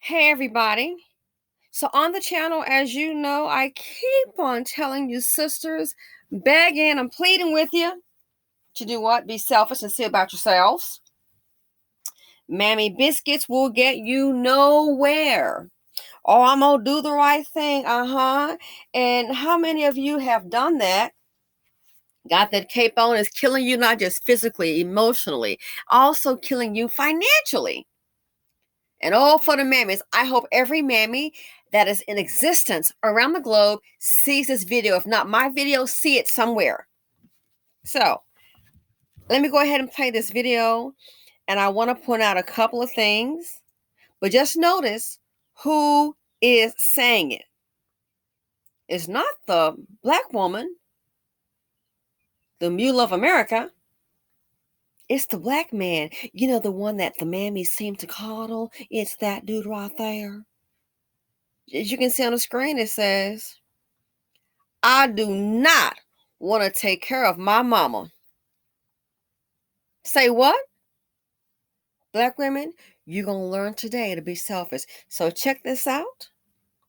Hey, everybody. So, on the channel, as you know, I keep on telling you, sisters, begging and pleading with you to do what? Be selfish and see about yourselves. Mammy biscuits will get you nowhere. Oh, I'm going to do the right thing. And how many of you have done that? Got that cape on is killing you, not just physically, emotionally, also killing you financially. And all for the mammies. I hope every mammy that is in existence around the globe sees this video. If not my video, see it somewhere. So let me go ahead and play this video. And I want to point out a couple of things. But just notice who is saying it. It's not the black woman, the mule of America. It's the black man. You know, the one that the mammies seem to coddle. It's that dude right there. As you can see on the screen, it says, I do not want to take care of my mama. Say what? Black women, you're going to learn today to be selfish. So check this out.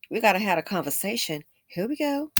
We got to have a conversation. Here we go.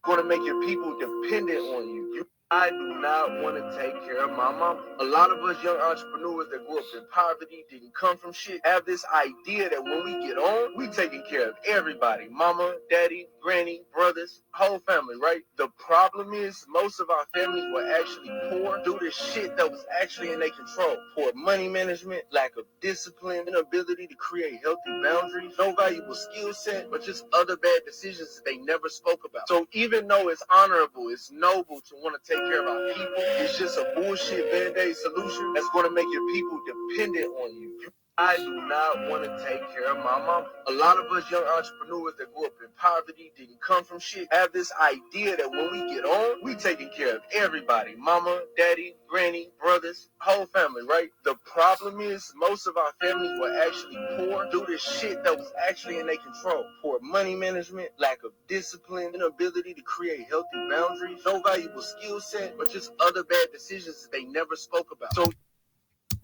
Going to make your people dependent on you. I do not want to take care of my mama. A lot of us young entrepreneurs that grew up in poverty, didn't come from shit, have this idea that when we get on, we taking care of everybody. Mama, daddy, granny, brothers, whole family, right? The problem is most of our families were actually poor due to shit that was actually in their control. Poor money management, lack of discipline, inability to create healthy boundaries, no valuable skill set, but just other bad decisions that they never spoke about. So even though it's honorable, it's noble to want to take care of our people, it's just a bullshit BandAid solution that's going to make your people dependent on you. I do not want to take care of my mama. A lot of us young entrepreneurs that grew up in poverty, didn't come from shit, have this idea that when we get on, we taking care of everybody. Mama, daddy, granny, brothers, whole family, right? The problem is most of our families were actually poor due to shit that was actually in their control. Poor money management, lack of discipline, inability to create healthy boundaries, no valuable skill set, but just other bad decisions that they never spoke about. So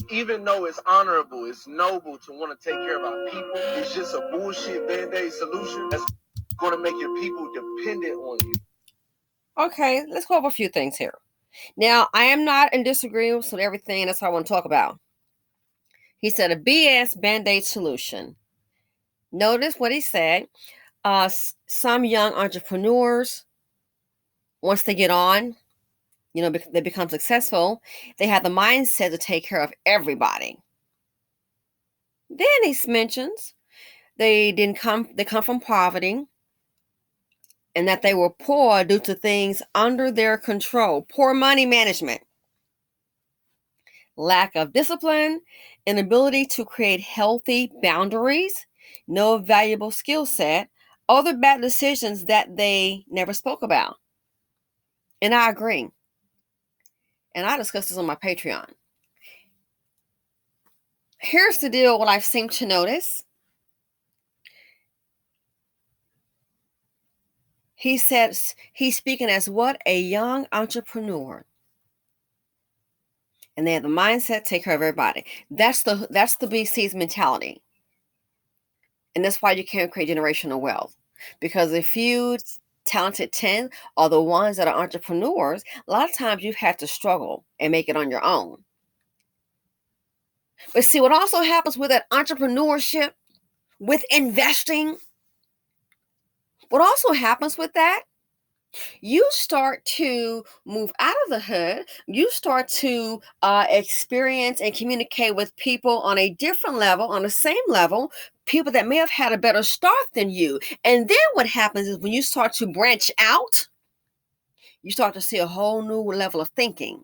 even though it's honorable, it's noble to want to take care of our people, it's just a bullshit BandAid solution that's going to make your people dependent on you. Okay, let's go over a few things here. Now, I am not in disagreement with everything. That's what I want to talk about. He said a BS Band-Aid solution. Notice what he said. Some young entrepreneurs, once they get on, they become successful, they have the mindset to take care of everybody. Then he mentions they come from poverty, and that they were poor due to things under their control, poor money management, lack of discipline, inability to create healthy boundaries, no valuable skill set, other bad decisions that they never spoke about. And I agree. And I discussed this on my Patreon. Here's the deal, what I've seemed to notice. He says he's speaking as what? A young entrepreneur. And they have the mindset, take care of everybody. That's the BC's mentality. And that's why you can't create generational wealth. Because a few talented 10 are the ones that are entrepreneurs, a lot of times you have to struggle and make it on your own. But see, what also happens with that entrepreneurship, with investing, what also happens with that, you start to move out of the hood. You start to experience and communicate with people on a different level, on the same level, people that may have had a better start than you. And then what happens is when you start to branch out, you start to see a whole new level of thinking.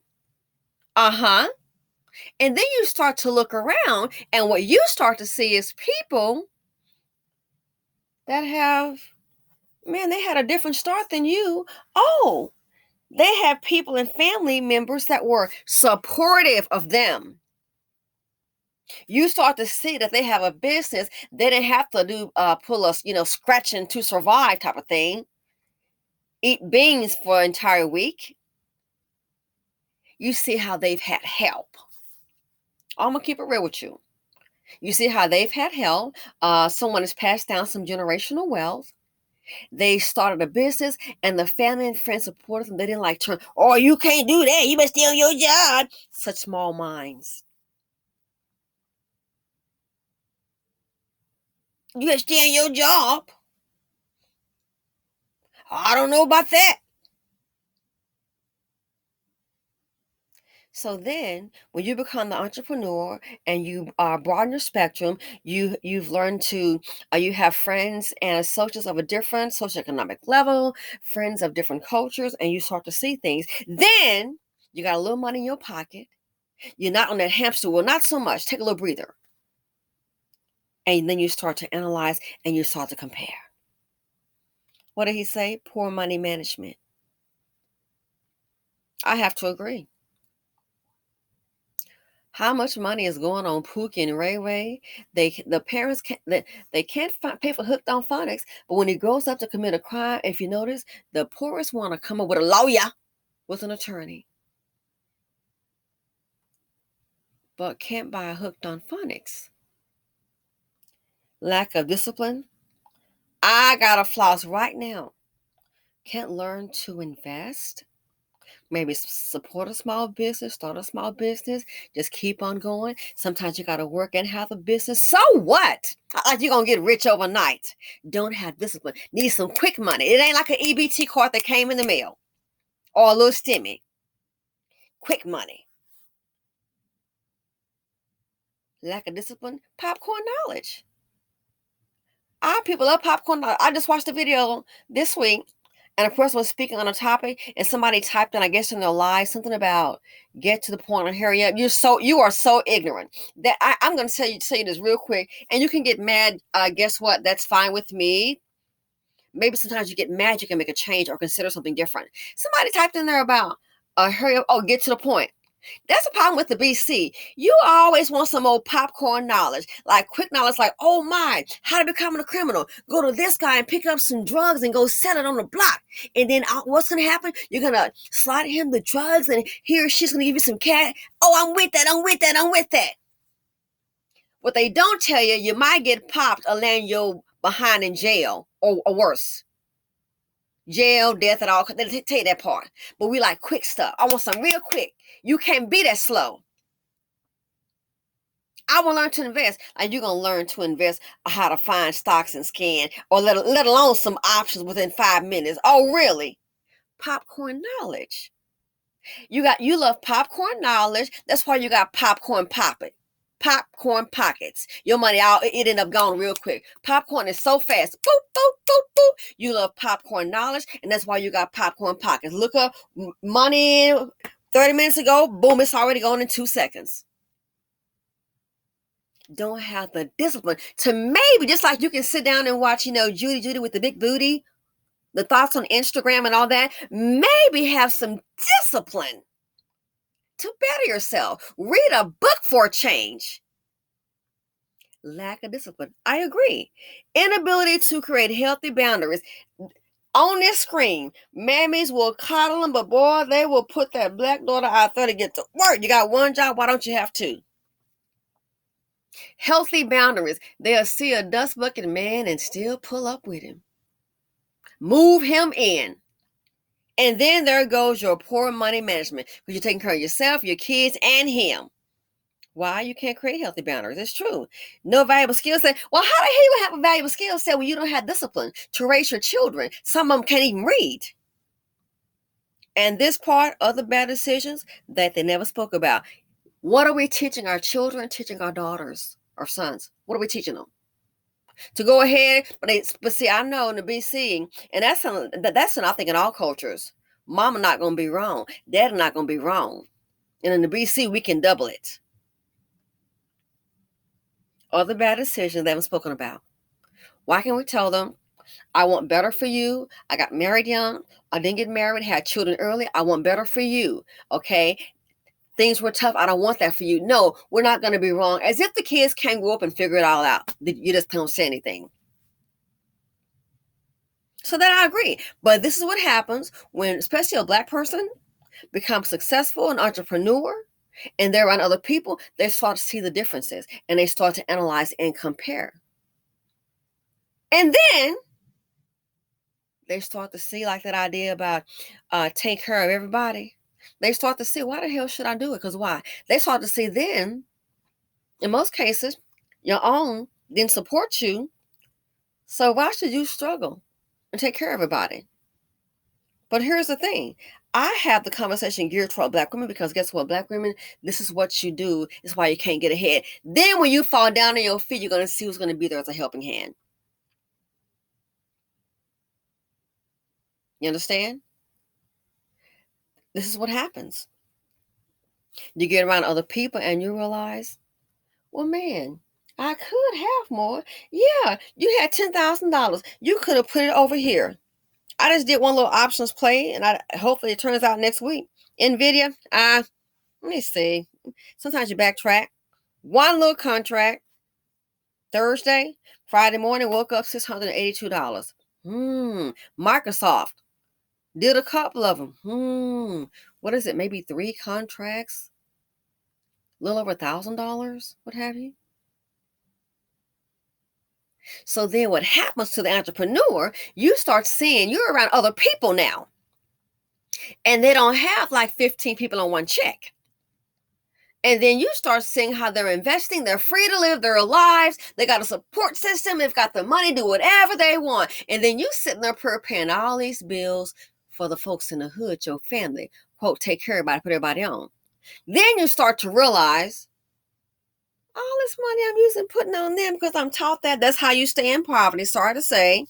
And then you start to look around, and what you start to see is people that have, man, they had a different start than you. Oh, they have people and family members that were supportive of them. You start to see that they have a business. They didn't have to do pull us, scratching to survive type of thing. Eat beans for an entire week. You see how they've had help. I'm gonna keep it real with you. You see how they've had help. Someone has passed down some generational wealth. They started a business, and the family and friends supported them. They didn't like turn, oh, you can't do that. You must stay on your job. Such small minds. You must stay on your job. I don't know about that. So then, when you become the entrepreneur and you broaden your spectrum, you've learned to you have friends and associates of a different socioeconomic level, friends of different cultures, and you start to see things. Then you got a little money in your pocket. You're not on that hamster wheel, not so much. Take a little breather, and then you start to analyze and you start to compare. What did he say? Poor money management. I have to agree. How much money is going on Pookie and Ray Ray? The parents can't pay for hooked on phonics, but when he grows up to commit a crime, if you notice, the poorest want to come up with a lawyer, with an attorney, but can't buy hooked on phonics. Lack of discipline. I got a floss right now. Can't learn to invest. Maybe support a small business, start a small business, just keep on going. Sometimes you got to work and have a business. So what? Like you're going to get rich overnight. Don't have discipline. Need some quick money. It ain't like an EBT card that came in the mail or a little stimmy. Quick money. Lack of discipline. Popcorn knowledge. Our people love popcorn knowledge. I just watched a video this week, and a person was speaking on a topic, and somebody typed in, I guess in their live, something about get to the point and hurry up. You are so ignorant that I'm going to tell you this real quick, and you can get mad. Guess what? That's fine with me. Maybe sometimes you get mad, you can make a change or consider something different. Somebody typed in there about hurry up. Oh, get to the point. That's the problem with the BC. You always want some old popcorn knowledge, like quick knowledge, like, oh my, how to become a criminal. Go to this guy and pick up some drugs and go sell it on the block. And then what's going to happen? You're going to slide him the drugs and he or she's going to give you some cash. Oh, I'm with that. I'm with that. I'm with that. What they don't tell you, you might get popped or land your behind in jail or worse. Jail, death, and all. They tell you that part. But we like quick stuff. I want some real quick. You can't be that slow. I will learn to invest. Like you're gonna learn to invest how to find stocks and scan, or let alone some options within 5 minutes. Oh, really? Popcorn knowledge. You love popcorn knowledge. That's why you got popcorn popping. Popcorn pockets. Your money out, it ended up gone real quick. Popcorn is so fast. Boop, boop, boop, boop. You love popcorn knowledge, and that's why you got popcorn pockets. Look up money 30 minutes ago, boom, it's already gone in 2 seconds. Don't have the discipline to maybe, just like you can sit down and watch, Judy with the big booty, the thoughts on Instagram and all that, maybe have some discipline to better yourself. Read a book for a change. Lack of discipline. I agree. Inability to create healthy boundaries. On this screen, mammies will coddle them, but boy, they will put that black daughter out there to get to work. You got one job, why don't you have two? Healthy boundaries. They'll see a dust bucket man and still pull up with him. Move him in. And then there goes your poor money management, because you're taking care of yourself, your kids, and him. Why? You can't create healthy boundaries. It's true. No valuable skill set. Well, how the hell you have a valuable skill set when you don't have discipline to raise your children? Some of them can't even read. And this part of the bad decisions that they never spoke about. What are we teaching our children, teaching our daughters, our sons? What are we teaching them? To go ahead, but see, I know in the BC, and that's I think in all cultures, mama not going to be wrong. Dad not going to be wrong. And in the BC, we can double it. Other bad decisions they haven't spoken about. Why can't we tell them, I want better for you. I got married young. I didn't get married, had children early. I want better for you. Okay? Things were tough. I don't want that for you. No, we're not going to be wrong. As if the kids can't grow up and figure it all out. You just don't say anything. So that I agree. But this is what happens when, especially a Black person, becomes successful, an entrepreneur. and they're around other people, they start to see the differences and they start to analyze and compare. And then they start to see, like that idea about take care of everybody. They start to see, why the hell should I do it? Because why? They start to see then, in most cases, your own didn't support you. So why should you struggle and take care of everybody? But here's the thing. I have the conversation geared toward Black women because guess what? Black women, this is what you do. It's why you can't get ahead. Then when you fall down on your feet, you're going to see who's going to be there as a helping hand. You understand? This is what happens. You get around other people and you realize, well, man, I could have more. Yeah, you had $10,000. You could have put it over here. I just did one little options play, and hopefully it turns out next week. NVIDIA, let me see. Sometimes you backtrack. One little contract. Thursday, Friday morning, woke up $682. Microsoft did a couple of them. What is it? Maybe 3 contracts, a little over $1,000, what have you. So then what happens to the entrepreneur, you start seeing you're around other people now. And they don't have like 15 people on one check. And then you start seeing how they're investing. They're free to live their lives. They got a support system. They've got the money, do whatever they want. And then you sitting there paying all these bills for the folks in the hood, your family. Quote, take care of everybody, put everybody on. Then you start to realize all this money I'm using, putting on them because I'm taught that. That's how you stay in poverty. Sorry to say.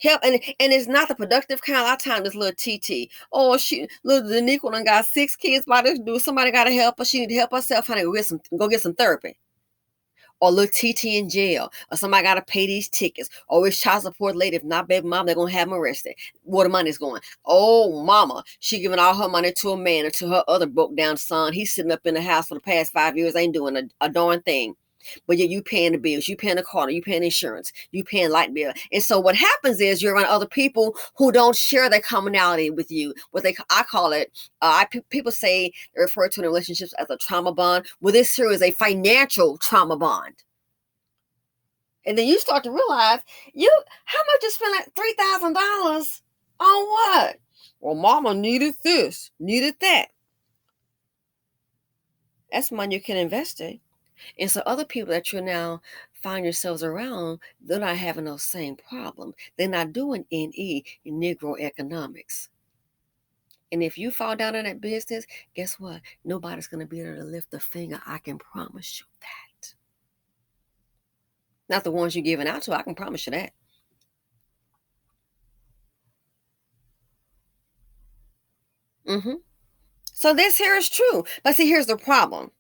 Help, and it's not the productive kind. A lot of times this little TT. Oh, little Daniqua done got 6 kids by this dude. Somebody gotta help her. She need to help herself, honey. Go get some therapy. Or little TT in jail. Or somebody gotta pay these tickets. Or it's child support late. If not, baby mom, they're gonna have them arrested. Where the money's going. Oh, mama, she giving all her money to a man or to her other broke down son. He's sitting up in the house for the past 5 years, ain't doing a darn thing. But yet you paying the bills, you paying the car, you paying insurance, you paying light bill. And so what happens is you're around other people who don't share their commonality with you. I call it, people say, they refer to in relationships as a trauma bond. Well, this here is a financial trauma bond. And then you start to realize, how much you spend like $3,000 on what? Well, mama needed this, needed that. That's money you can invest in. And so other people that you now find yourselves around, they're not having those same problems. They're not doing NE in Negro economics. And if you fall down in that business, guess what? Nobody's going to be able to lift a finger. I can promise you that. Not the ones you're giving out to. I can promise you that. So this here is true. But see, here's the problem.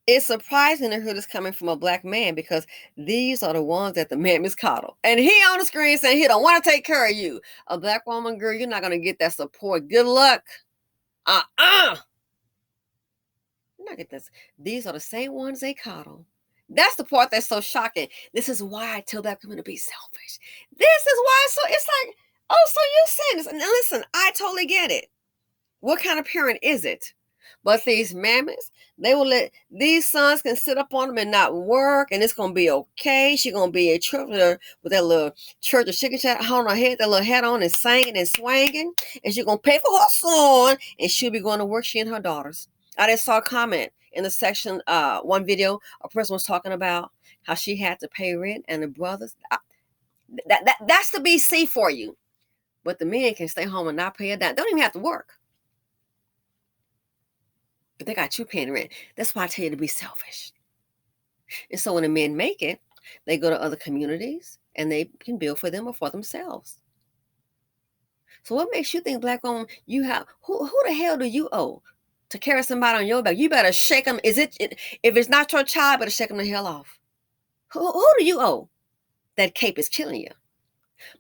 It's surprising to hear this coming from a Black man because these are the ones that the man miscoddled. And he on the screen saying he don't want to take care of you. A Black woman, girl, you're not going to get that support. Good luck. You're not get this. These are the same ones they coddle. That's the part that's so shocking. This is why I tell Black women to be selfish. This is why it's like, oh, so you saying this. And listen, I totally get it. What kind of parent is it? But these mammies, they will let these sons can sit up on them and not work, and it's gonna be okay. She's gonna be a church with that little church of chicken chat on her head, that little hat on and singing and swinging, and she's gonna pay for her son, and she'll be going to work. She and her daughters. I just saw a comment in the section, one video, a person was talking about how she had to pay rent, and the brothers. That's the BC for you. But the men can stay home and not pay a dime. They don't even have to work. But they got you paying rent. That's why I tell you to be selfish. And so when the men make it, they go to other communities and they can build for them or for themselves. So what makes you think, Black woman, you have who the hell do you owe to carry somebody on your back? You better shake them. If it's not your child, better shake them the hell off. Who do you owe? That cape is killing you.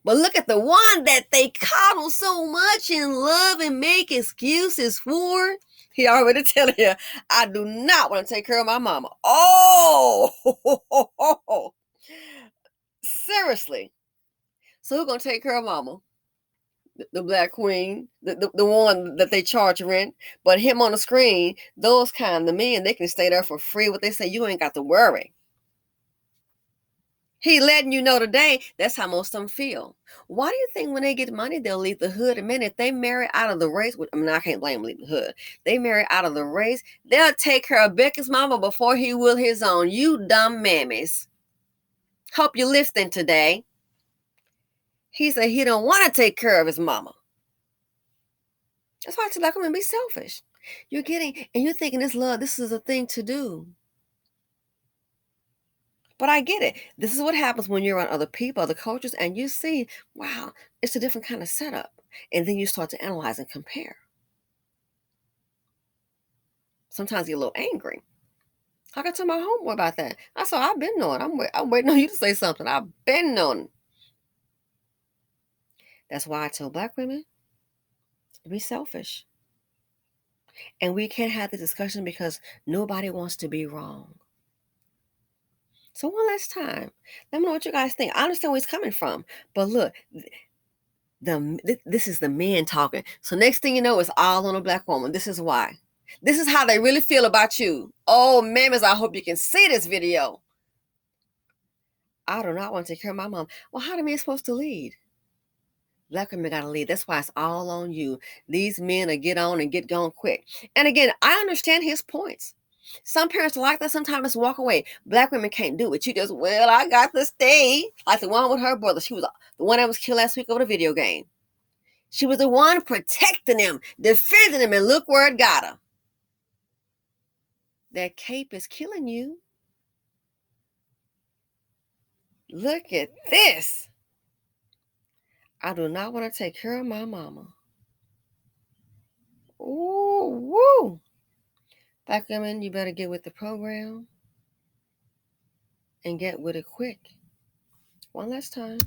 But look at the one that they coddle so much and love and make excuses for. He already telling you, I do not want to take care of my mama. Oh, seriously. So who's going to take care of mama? the black queen, the one that they charge rent, but him on the screen, those kind of men, they can stay there for free. What they say, you ain't got to worry. He letting you know today, that's how most of them feel. Why do you think when they get money, they'll leave the hood? And man, if they marry out of the race, I mean, I can't blame them leaving the hood. They marry out of the race, they'll take care of Becky's mama before he will his own. You dumb mammies. Hope you're listening today. He said he don't want to take care of his mama. That's why I tell black women, be selfish. You're getting, and you're thinking this love, this is a thing to do. But I get it. This is what happens when you're around other people, other cultures, and you see, wow, it's a different kind of setup. And then you start to analyze and compare. Sometimes you get a little angry. I got to tell my homeboy about that. I said, I've been knowing. I'm waiting on you to say something. I've been knowing. That's why I tell black women to be selfish. And we can't have the discussion because nobody wants to be wrong. So one last time, let me know what you guys think. I understand where he's coming from. But look, this is the men talking. So next thing you know, it's all on a black woman. This is why. This is how they really feel about you. Oh, mammas, I hope you can see this video. I do not want to take care of my mom. Well, how are men supposed to lead? Black women got to lead. That's why it's all on you. These men are get on and get gone quick. And again, I understand his points. Some parents like that. Sometimes it's walk away. Black women can't do it. You just, well, I got to stay. Like the one with her brother. She was the one that was killed last week over the video game. She was the one protecting him, defending him, and look where it got her. That cape is killing you. Look at this. I do not want to take care of my mama. Ooh, woo. Black women, you better get with the program and get with it quick. One last time.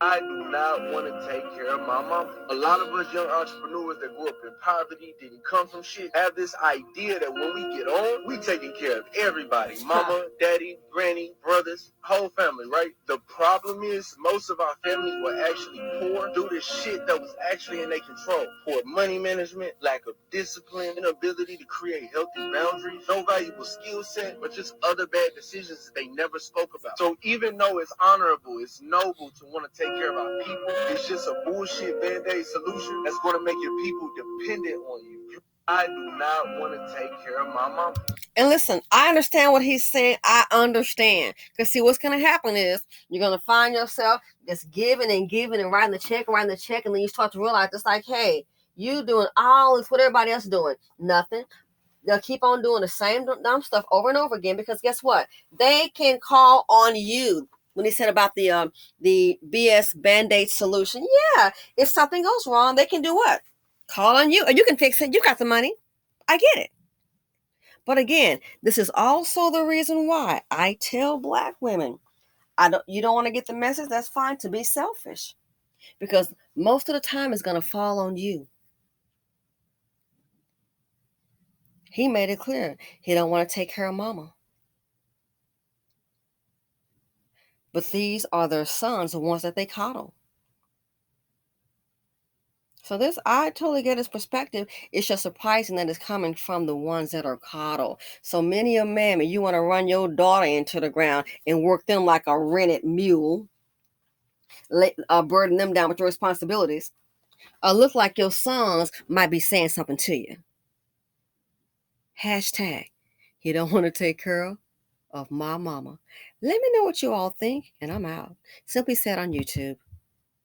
I do not want to take care of my mama. A lot of us young entrepreneurs that grew up in poverty, didn't come from shit, have this idea that when we get on, we taking care of everybody. Mama, daddy, granny, brothers, whole family, right? The problem is most of our families were actually poor due to shit that was actually in their control. Poor money management, lack of discipline, inability to create healthy boundaries, no valuable skill set, but just other bad decisions that they never spoke about. So even though it's honorable, it's noble to want to take care of our people, it's just a bullshit BandAid solution that's going to make your people dependent on you. I do not want to take care of my mama. And listen, I understand what he's saying. I understand. Because see, what's going to happen is you're going to find yourself just giving and writing the check, and then you start to realize it's like, hey, you doing all this, what everybody else is doing. Nothing. They'll keep on doing the same dumb stuff over and over again because guess what? They can call on you. When he said about the BS BandAid Solution, yeah, if something goes wrong, they can do what? Call on you, and you can fix it. You got the money. I get it. But again, this is also the reason why I tell black women, you don't want to get the message, that's fine, to be selfish. Because most of the time it's going to fall on you. He made it clear he don't want to take care of mama. But these are their sons, the ones that they coddle. So this, I totally get his perspective. It's just surprising that it's coming from the ones that are coddled. So many a mammy, you want to run your daughter into the ground and work them like a rented mule, burden them down with your responsibilities. Look like your sons might be saying something to you. Hashtag, he don't want to take care of my mama. Let me know what you all think, and I'm out. Simply Said on YouTube.